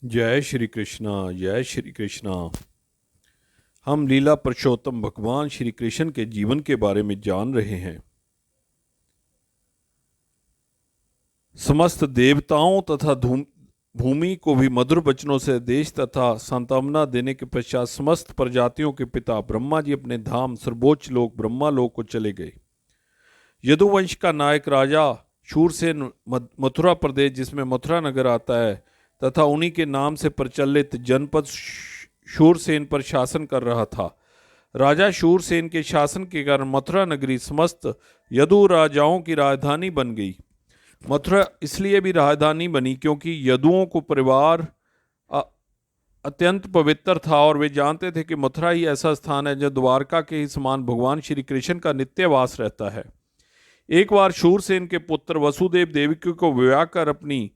जय श्री कृष्णा। जय श्री कृष्णा। हम लीला पुरुषोत्तम भगवान श्री कृष्ण के जीवन के बारे में जान रहे हैं। समस्त देवताओं तथा भूमि को भी मधुर वचनों से देश तथा सांत्वना देने के पश्चात समस्त प्रजातियों के पिता ब्रह्मा जी अपने धाम सर्वोच्च लोक ब्रह्मा लोक को चले गए। यदुवंश का नायक राजा शूरसेन मथुरा प्रदेश, जिसमें मथुरा नगर आता है, तथा उन्हीं के नाम से प्रचलित जनपद शूरसेन पर शासन कर रहा था। राजा शूरसेन के शासन के कारण मथुरा नगरी समस्त यदु राजाओं की राजधानी बन गई। मथुरा इसलिए भी राजधानी बनी क्योंकि यदुओं को परिवार अत्यंत पवित्र था और वे जानते थे कि मथुरा ही ऐसा स्थान है जो द्वारका के ही समान भगवान श्री कृष्ण का नित्य वास रहता है। एक बार शूरसेन के पुत्र वसुदेव देवकी को विवाह कर अपनी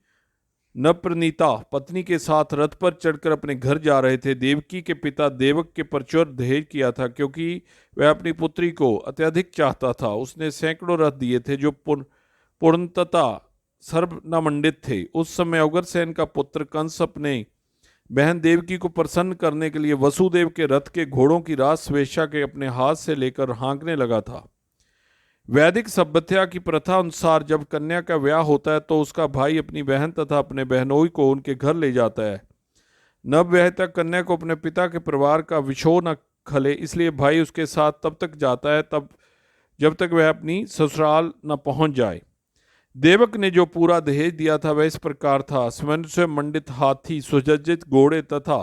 नवप्रणीता पत्नी के साथ रथ पर चढ़कर अपने घर जा रहे थे। देवकी के पिता देवक के प्रचुर दहेज किया था क्योंकि वह अपनी पुत्री को अत्यधिक चाहता था। उसने सैकड़ों रथ दिए थे जो पूर्णतः सर्वनामंडित थे। उस समय उग्रसेन का पुत्र कंस अपने बहन देवकी को प्रसन्न करने के लिए वसुदेव के रथ के घोड़ों की रास स्वेच्छा के अपने हाथ से लेकर हाँकने लगा था। वैदिक सभ्यता की प्रथा अनुसार जब कन्या का ब्याह होता है तो उसका भाई अपनी बहन तथा अपने बहनोई को उनके घर ले जाता है। नवविवाहिता कन्या को अपने पिता के परिवार का विछोह न खले, इसलिए भाई उसके साथ तब तक जाता है जब तक वह अपनी ससुराल न पहुंच जाए। देवक ने जो पूरा दहेज दिया था वह इस प्रकार था: स्वर्ण से मंडित हाथी, सुसज्जित घोड़े तथा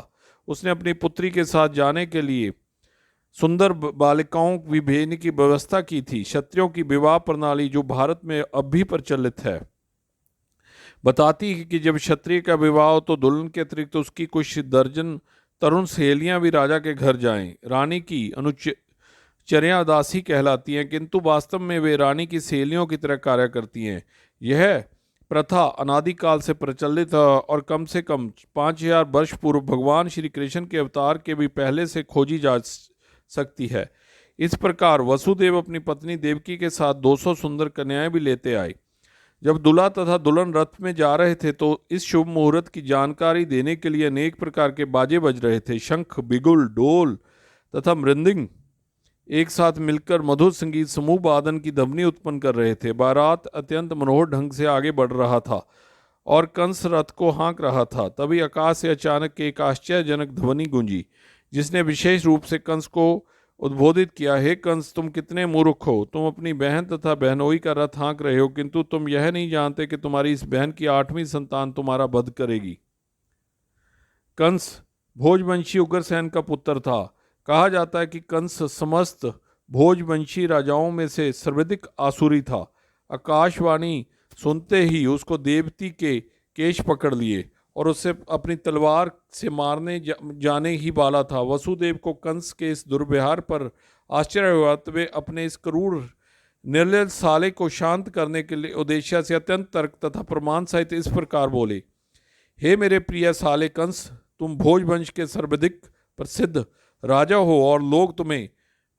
उसने अपनी पुत्री के साथ जाने के लिए सुंदर बालिकाओं भी भेजने की व्यवस्था की थी। क्षत्रियों की विवाह प्रणाली जो भारत में अब भी प्रचलित है बताती है कि जब क्षत्रिय का विवाह हो तो दुल्हन के अतिरिक्त उसकी कुछ दर्जन तरुण सहेलियां भी राजा के घर जाएं। रानी की अनुचर्या दासी कहलाती हैं, किंतु वास्तव में वे रानी की सहेलियों की तरह कार्य करती हैं। यह प्रथा अनादिकाल से प्रचलित है और कम से कम 5000 वर्ष पूर्व भगवान श्री कृष्ण के अवतार के भी पहले से खोजी जा सकती है। इस प्रकार वसुदेव अपनी पत्नी देवकी के साथ 200 सुंदर कन्याएं भी लेते आए। जब दूल्हा तथा दुल्हन रथ में जा रहे थे तो इस शुभ मुहूर्त की जानकारी देने के लिए अनेक प्रकार के बाजे बज रहे थे। शंख, बिगुल, डोल तथा मृदंग एक साथ मिलकर मधुर संगीत समूह वादन की ध्वनि उत्पन्न कर रहे थे। बारात अत्यंत मनोहर ढंग से आगे बढ़ रहा था और कंस रथ को हाँक रहा था। तभी आकाश से अचानक एक आश्चर्यजनक ध्वनि गूंजी जिसने विशेष रूप से कंस को उद्बोधित किया: हे कंस, तुम कितने मूर्ख हो। तुम अपनी बहन तथा बहनोई का रथ हाँक रहे हो, किंतु तुम यह नहीं जानते कि तुम्हारी इस बहन की 8वीं संतान तुम्हारा वध करेगी। कंस भोजवंशी उग्रसेन का पुत्र था। कहा जाता है कि कंस समस्त भोजवंशी राजाओं में से सर्वाधिक आसुरी था। आकाशवाणी सुनते ही उसको देवती के केश पकड़ लिए और उससे अपनी तलवार से मारने जाने ही वाला था। वसुदेव को कंस के इस दुर्व्यवहार पर आश्चर्य हुआ तो वे अपने इस क्रूर निर्लज साले को शांत करने के लिए उद्देश्य से अत्यंत तर्क तथा प्रमाण सहित इस प्रकार बोले: हे मेरे प्रिय साले कंस, तुम भोजवंश के सर्वाधिक प्रसिद्ध राजा हो और लोग तुम्हें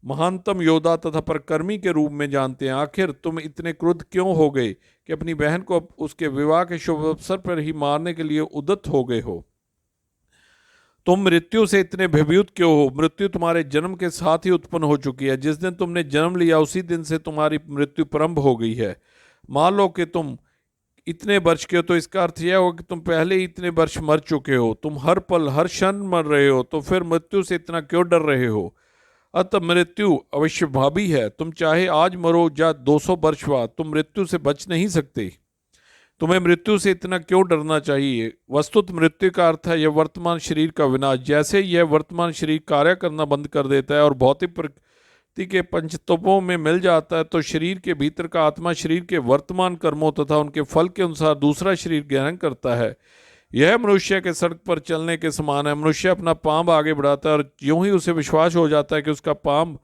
महानतम योद्धा तथा परकर्मी के रूप में जानते हैं। आखिर तुम इतने क्रुद्ध क्यों हो गए कि अपनी बहन को उसके विवाह के शुभ अवसर पर ही मारने के लिए उद्यत हो गए हो? तुम मृत्यु से इतने भयभीत क्यों हो? मृत्यु तुम्हारे जन्म के साथ ही उत्पन्न हो चुकी है। जिस दिन तुमने जन्म लिया उसी दिन से तुम्हारी मृत्यु प्रारंभ हो गई है। मान लो कि तुम इतने वर्ष के हो तो इसका अर्थ यह हो कि तुम पहले ही इतने वर्ष मर चुके हो। तुम हर पल हर क्षण मर रहे हो, तो फिर मृत्यु से इतना क्यों डर रहे हो? अतः मृत्यु अवश्यभावी है। तुम चाहे आज मरो या 200 वर्ष बाद, तुम मृत्यु से बच नहीं सकते। तुम्हें मृत्यु से इतना क्यों डरना चाहिए? वस्तुत मृत्यु का अर्थ है यह वर्तमान शरीर का विनाश। जैसे यह वर्तमान शरीर कार्य करना बंद कर देता है और भौतिक प्रकृति के पंचतत्वों में मिल जाता है तो शरीर के भीतर का आत्मा शरीर के वर्तमान कर्मों तथा उनके फल के अनुसार दूसरा शरीर ग्रहण करता है। यह मनुष्य के सड़क पर चलने के समान है। मनुष्य अपना पांव आगे बढ़ाता है और यूं ही उसे विश्वास हो जाता है कि उसका पांव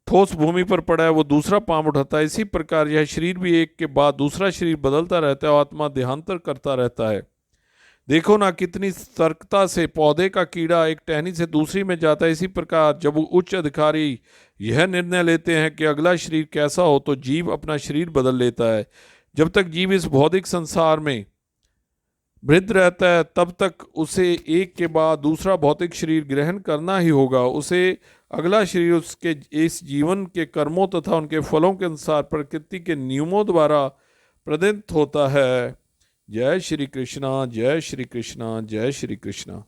ठोस भूमि पर पड़ा है, वो दूसरा पांव उठाता है। इसी प्रकार यह शरीर भी एक के बाद दूसरा शरीर बदलता रहता है और आत्मा देहांतर करता रहता है। देखो ना कितनी सतर्कता से पौधे का कीड़ा एक टहनी से दूसरी में जाता है। इसी प्रकार जब उच्च अधिकारी यह निर्णय लेते हैं कि अगला शरीर कैसा हो तो जीव अपना शरीर बदल लेता है। जब तक जीव इस भौतिक संसार में वृद्ध रहता है तब तक उसे एक के बाद दूसरा भौतिक शरीर ग्रहण करना ही होगा। उसे अगला शरीर उसके इस जीवन के कर्मों तथा उनके फलों के अनुसार प्रकृति के नियमों द्वारा प्रदत्त होता है। जय श्री कृष्णा, जय श्री कृष्णा, जय श्री कृष्णा।